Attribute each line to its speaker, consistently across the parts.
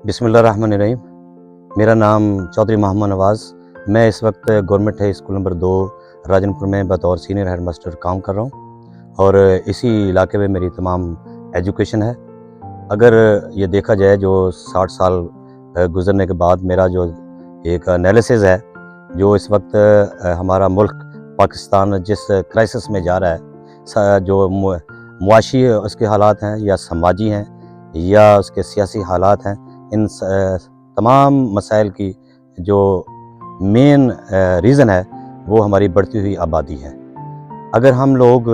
Speaker 1: बिस्मिल्लाहिर्रहमानिर्रहीम। मेरा नाम चौधरी मोहम्मद नवाज़। मैं इस वक्त government high school number 2 Rajanpur में बतौर सीनियर हेड मास्टर काम कर रहा हूँ और इसी इलाके में मेरी तमाम एजुकेशन है। अगर ये देखा जाए जो 60 साल गुज़रने के बाद मेरा जो एक एनालिसिस है, जो इस वक्त हमारा मुल्क पाकिस्तान जिस क्राइसिस में जा रहा है, जो मुआशी उसके हालात हैं या समाजी हैं या उसके सियासी हालात हैं, इन तमाम मसाइल की जो मेन रीज़न है वो हमारी बढ़ती हुई आबादी है। अगर हम लोग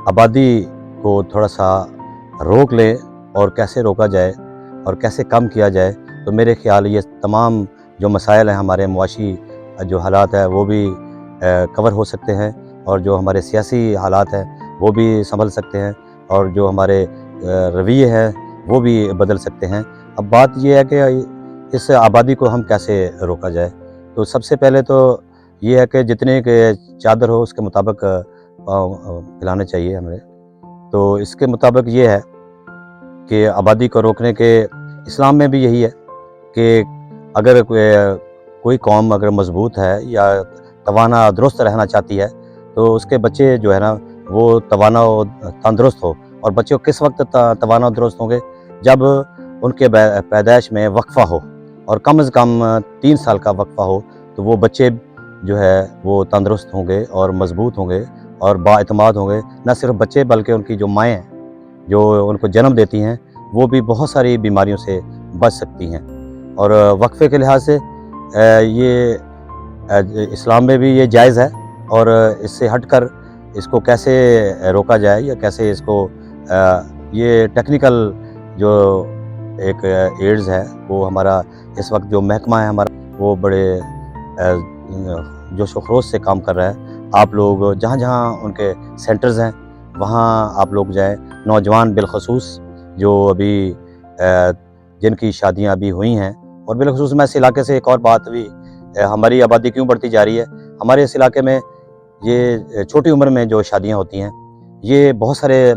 Speaker 1: आबादी को थोड़ा सा रोक लें और कैसे रोका जाए और कैसे कम किया जाए, तो मेरे ख़्याल ये तमाम जो मसाइल हैं, हमारे मुआशी जो हालात है वो भी कवर हो सकते हैं और जो हमारे सियासी हालात हैं वो भी संभल सकते हैं और जो हमारे रवैये हैं वो भी बदल सकते हैं। अब बात ये है कि इस आबादी को हम कैसे रोका जाए। तो सबसे पहले तो ये है कि जितने के चादर हो उसके मुताबिक खिलाने चाहिए हमें। तो इसके मुताबिक ये है कि आबादी को रोकने के इस्लाम में भी यही है कि अगर कोई कौम अगर मजबूत है या तवाना दुरुस्त रहना चाहती है तो उसके बच्चे जो है ना वो तवाना और तंदुरुस्त हो। और बच्चे किस वक्त तवाना और दुरुस्त होंगे? जब उनके पैदाइश में वक्फ़ा हो और कम से कम 3 साल का वक्फ़ा हो, तो वो बच्चे जो है वो तंदुरुस्त होंगे और मजबूत होंगे और बाएतमाद होंगे। न सिर्फ बच्चे बल्कि उनकी जो माएँ हैं जो उनको जन्म देती हैं वो भी बहुत सारी बीमारियों से बच सकती हैं। और वक्फ़े के लिहाज से ये इस्लाम में भी ये जायज़ है और इससे हटकर इसको कैसे रोका जाए या कैसे इसको ये टेक्निकल जो एक एड्स है वो हमारा इस वक्त जो महकमा है हमारा वो बड़े जोश व खरोश से काम कर रहा है। आप लोग जहाँ जहाँ उनके सेंटर्स हैं वहाँ आप लोग जाएँ। नौजवान बिलखसूस जो अभी जिनकी शादियाँ अभी हुई हैं, और बिलखसूस मैं इस इलाके से एक और बात भी, हमारी आबादी क्यों बढ़ती जा रही है, हमारे इस इलाके में ये छोटी उम्र में जो शादियाँ होती हैं ये बहुत सारे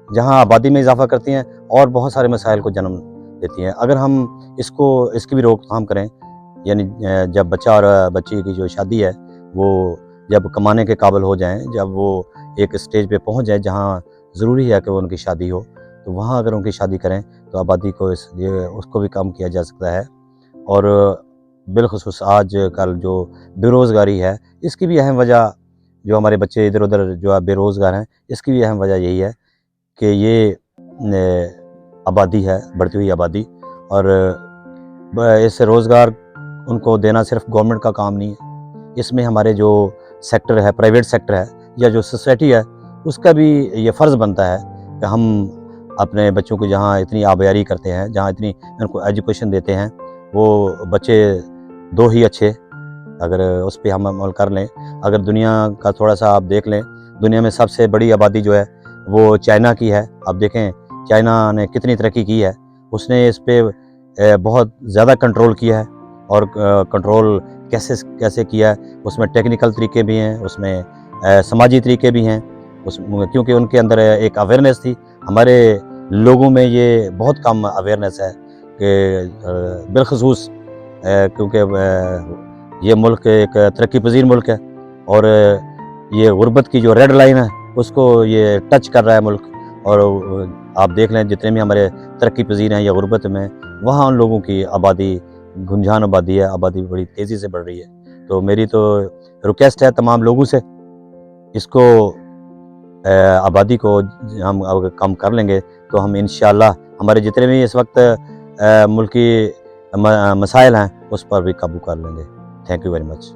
Speaker 1: जहाँ आबादी में इजाफा करती हैं और बहुत सारे मसाइल को जन्म देती हैं। अगर हम इसकी भी रोकथाम करें, यानी जब बच्चा और बच्ची की जो शादी है वो जब कमाने के काबिल हो जाएं, जब वो एक स्टेज पे पहुंच जाए जहाँ ज़रूरी है कि वो उनकी शादी हो, तो वहाँ अगर उनकी शादी करें तो आबादी को उसको भी कम किया जा सकता है। और बिलखुसूस आज कल जो बेरोज़गारी है इसकी भी अहम वजह, जो हमारे बच्चे इधर उधर जो बेरोज़गार हैं, इसकी भी अहम वजह यही है कि ये आबादी है, बढ़ती हुई आबादी। और इस रोज़गार उनको देना सिर्फ गवर्नमेंट का काम नहीं है, इसमें हमारे जो सेक्टर है, प्राइवेट सेक्टर है या जो सोसाइटी है, उसका भी ये फ़र्ज़ बनता है कि हम अपने बच्चों को जहाँ इतनी आबियारी करते हैं, जहाँ इतनी उनको एजुकेशन देते हैं, वो बच्चे दो ही अच्छे अगर उस पर हम अमल कर लें। अगर दुनिया का थोड़ा सा आप देख लें, दुनिया में सबसे बड़ी आबादी जो है वो चाइना की है। आप देखें चाइना ने कितनी तरक्की की है, उसने इस पे बहुत ज़्यादा कंट्रोल किया है। और कंट्रोल कैसे किया है, उसमें टेक्निकल तरीके भी हैं, उसमें समाजी तरीके भी हैं, क्योंकि उनके अंदर एक अवेयरनेस थी। हमारे लोगों में ये बहुत कम अवेयरनेस है कि बिलखसूस क्योंकि ये मुल्क एक तरक्की पजीर मुल्क है और ये गुर्बत की जो रेड लाइन है उसको ये टच कर रहा है मुल्क। और आप देख लें जितने भी हमारे तरक्की पजीर हैं या गुर्बत में, वहाँ उन लोगों की आबादी गुंजान आबादी है, आबादी बड़ी तेज़ी से बढ़ रही है। तो मेरी तो रिक्वेस्ट है तमाम लोगों से, इसको आबादी को हम अगर कम कर लेंगे तो हम इंशाअल्लाह हमारे जितने भी इस वक्त मुल्की मसाइल हैं उस पर भी काबू कर लेंगे। Thank you very much.